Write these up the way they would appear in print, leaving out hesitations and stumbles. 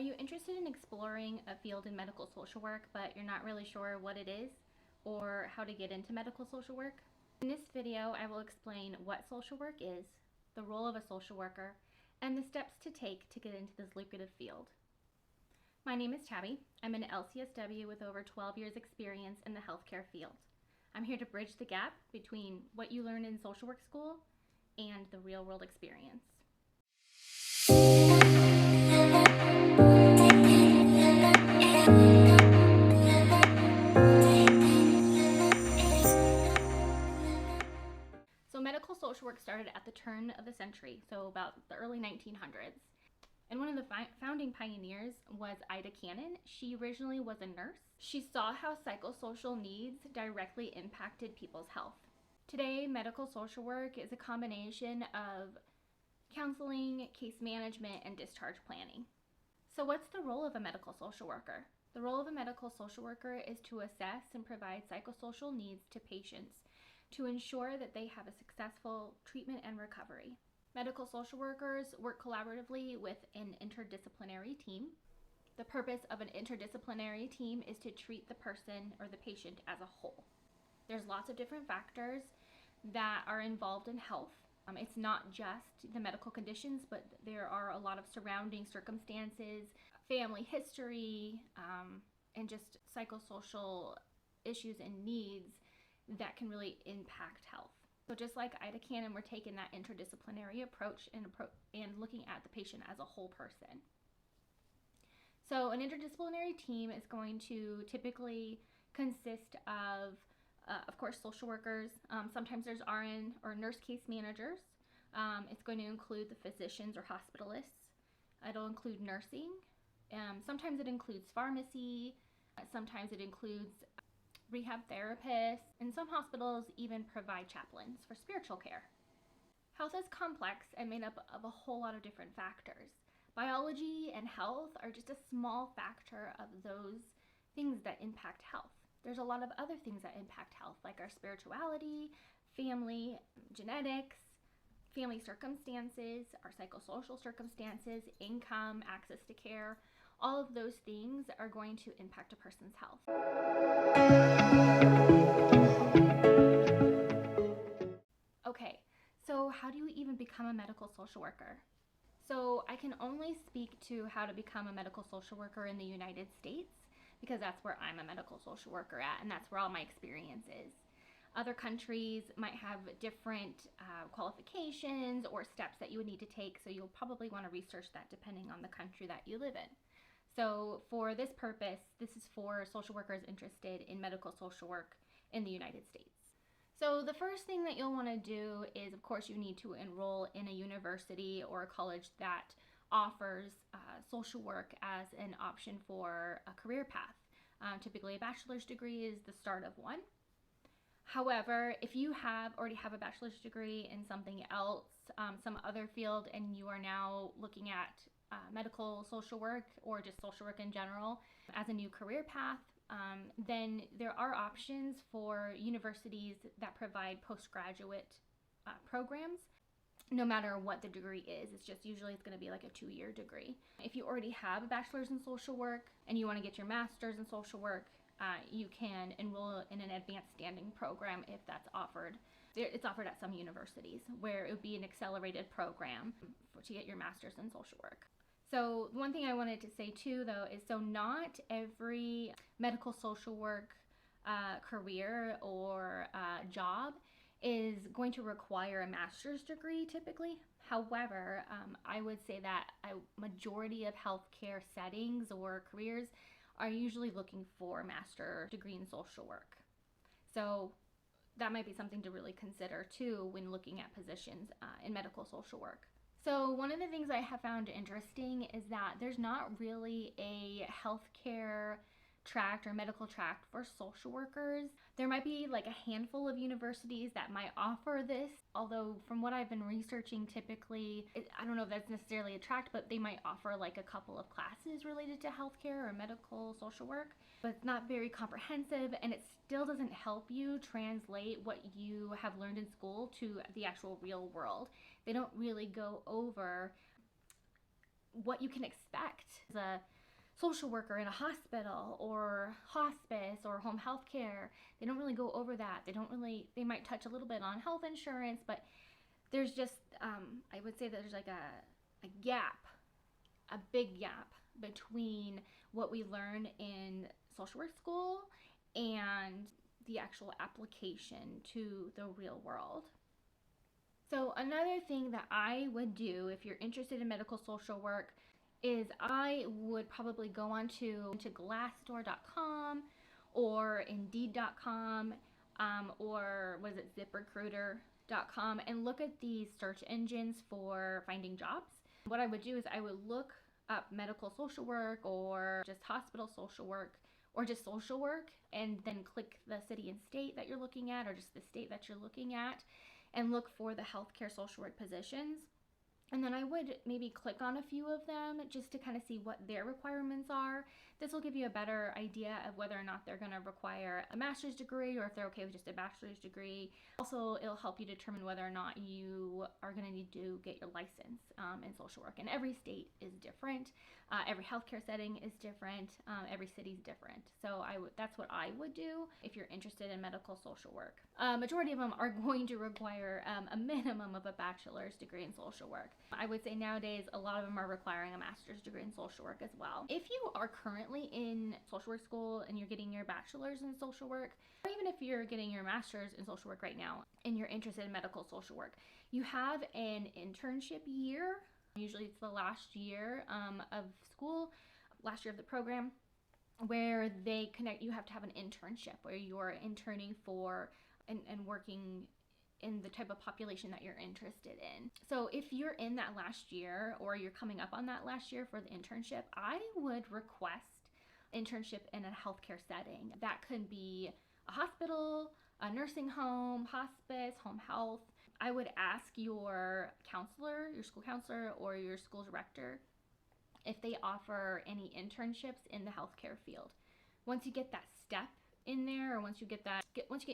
Are you interested in exploring a field in medical social work, but you're not really sure what it is or how to get into medical social work? In this video, I will explain what social work is, the role of a social worker, and the steps to take to get into this lucrative field. My name is Tabby. I'm an LCSW with over 12 years experience in the healthcare field. I'm here to bridge the gap between what you learn in social work school and the real world experience. So medical social work started at the turn of the century, so about the early 1900s. And one of the founding pioneers was Ida Cannon. She originally was a nurse. She saw how psychosocial needs directly impacted people's health. Today, medical social work is a combination of counseling, case management, and discharge planning. So what's the role of a medical social worker? The role of a medical social worker is to assess and provide psychosocial needs to patients to ensure that they have a successful treatment and recovery. Medical social workers work collaboratively with an interdisciplinary team. The purpose of an interdisciplinary team is to treat the person or the patient as a whole. There's lots of different factors that are involved in health. It's not just the medical conditions, but there are a lot of surrounding circumstances, family history, and just psychosocial issues and needs that can really impact health. So just like Ida Cannon, we're taking that interdisciplinary approach and looking at the patient as a whole person. So an interdisciplinary team is going to typically consist of course, social workers. Sometimes there's RN or nurse case managers. It's going to include the physicians or hospitalists. It'll include nursing. Sometimes it includes pharmacy. Sometimes it includes rehab therapists, and some hospitals even provide chaplains for spiritual care. Health is complex and made up of a whole lot of different factors. Biology and health are just a small factor of those things that impact health. There's a lot of other things that impact health, like our spirituality, family, genetics, family circumstances, our psychosocial circumstances, income, access to care. All of those things are going to impact a person's health. Okay, so how do you even become a medical social worker? So I can only speak to how to become a medical social worker in the United States because that's where I'm a medical social worker at, and that's where all my experience is. Other countries might have different qualifications or steps that you would need to take, so you'll probably want to research that depending on the country that you live in. So for this purpose, this is for social workers interested in medical social work in the United States. So the first thing that you'll want to do is, of course, you need to enroll in a university or a college that offers social work as an option for a career path. Typically a bachelor's degree is the start of one. However, if you already have a bachelor's degree in something else, some other field, and you are now looking at medical social work or just social work in general as a new career path, then there are options for universities that provide postgraduate programs. No matter what the degree is, it's going to be like a 2-year degree. If you already have a bachelor's in social work and you want to get your master's in social work, you can enroll in an advanced standing program if that's offered. It's offered at some universities where it would be an accelerated program to get your master's in social work. So one thing I wanted to say too, though, is so not every medical social work career or job is going to require a master's degree typically. However, I would say that a majority of healthcare settings or careers are usually looking for a master's degree in social work. So that might be something to really consider too when looking at positions in medical social work. So one of the things I have found interesting is that there's not really a healthcare tract or medical tract for social workers. There might be like a handful of universities that might offer this, although from what I've been researching, typically, I don't know if that's necessarily a tract, but they might offer like a couple of classes related to healthcare or medical social work, but it's not very comprehensive, and it still doesn't help you translate what you have learned in school to the actual real world. They don't really go over what you can expect as a social worker in a hospital or hospice or home health care. They don't really go over that. They might touch a little bit on health insurance, but there's just, I would say that there's like a gap, a big gap between what we learn in social work school and the actual application to the real world. So another thing that I would do if you're interested in medical social work is I would probably go on to glassdoor.com or indeed.com, or was it ZipRecruiter.com, and look at these search engines for finding jobs. What I would do is I would look up medical social work or just hospital social work or just social work, and then click the city and state that you're looking at, or just the state that you're looking at, and look for the healthcare social work positions. And then I would maybe click on a few of them just to kind of see what their requirements are. This will give you a better idea of whether or not they're going to require a master's degree or if they're okay with just a bachelor's degree. Also, it'll help you determine whether or not you are going to need to get your license in social work. And every state is different. Every healthcare setting is different. Every city is different. So that's what I would do if you're interested in medical social work. Majority of them are going to require a minimum of a bachelor's degree in social work. I would say nowadays a lot of them are requiring a master's degree in social work as well. If you are currently in social work school and you're getting your bachelor's in social work, or even if you're getting your master's in social work right now and you're interested in medical social work, you have an internship year. Usually it's the last year of school, last year of the program, where you have to have an internship where you're interning for and working in the type of population that you're interested in. So if you're in that last year or you're coming up on that last year for the internship, I would request internship in a healthcare setting. That could be a hospital, a nursing home, hospice, home health. I would ask your counselor, your school counselor, or your school director if they offer any internships in the healthcare field. Once you get that step in there, or once you get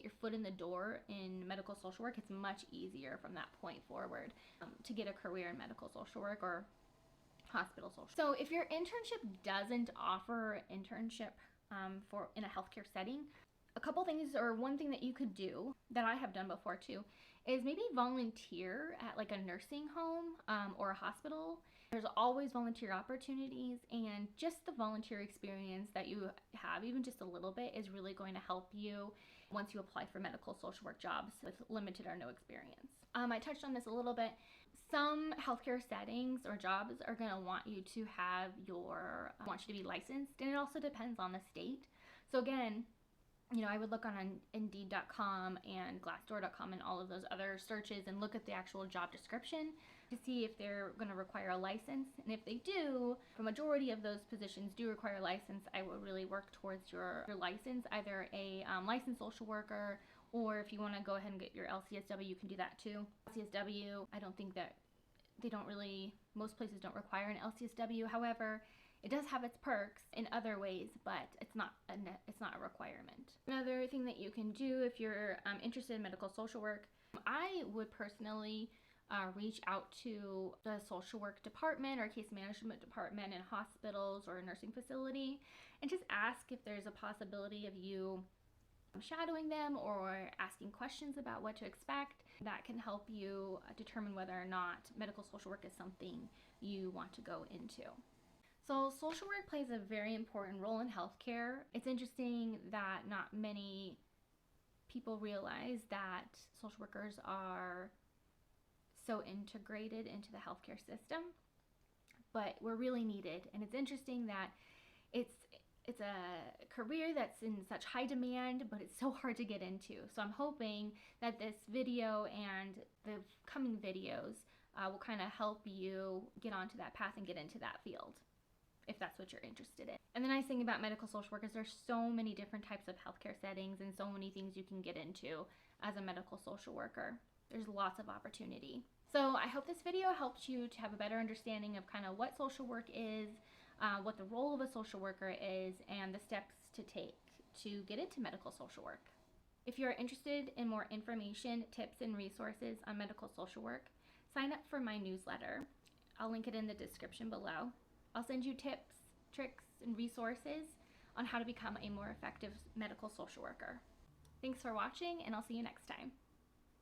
your foot in the door in medical social work, it's much easier from that point forward to get a career in medical social work or hospital social. So if your internship doesn't offer internship in a healthcare setting, a couple things, or one thing that you could do that I have done before too, is maybe volunteer at like a nursing home or a hospital. There's always volunteer opportunities, and just the volunteer experience that you have, even just a little bit, is really going to help you once you apply for medical social work jobs with limited or no experience. I touched on this a little bit. Some healthcare settings or jobs are going to want you to be licensed, and it also depends on the state. So again, I would look on Indeed.com and Glassdoor.com and all of those other searches and look at the actual job description to see if they're going to require a license. And if they do, the majority of those positions do require a license. I would really work towards your license, either a licensed social worker, or if you want to go ahead and get your LCSW, you can do that too. LCSW, I don't think that most places don't require an LCSW. However, it does have its perks in other ways, but it's not a requirement. Another thing that you can do if you're interested in medical social work, I would personally reach out to the social work department or case management department in hospitals or a nursing facility and just ask if there's a possibility of you shadowing them or asking questions about what to expect. That can help you determine whether or not medical social work is something you want to go into. So social work plays a very important role in healthcare. It's interesting that not many people realize that social workers are so integrated into the healthcare system, but we're really needed. And it's interesting that it's a career that's in such high demand, but it's so hard to get into. So I'm hoping that this video and the coming videos will kind of help you get onto that path and get into that field, if that's what you're interested in. And the nice thing about medical social work is there's so many different types of healthcare settings and so many things you can get into as a medical social worker. There's lots of opportunity. So I hope this video helped you to have a better understanding of kind of what social work is, what the role of a social worker is, and the steps to take to get into medical social work. If you're interested in more information, tips, and resources on medical social work, sign up for my newsletter. I'll link it in the description below. I'll send you tips, tricks, and resources on how to become a more effective medical social worker. Thanks for watching, and I'll see you next time.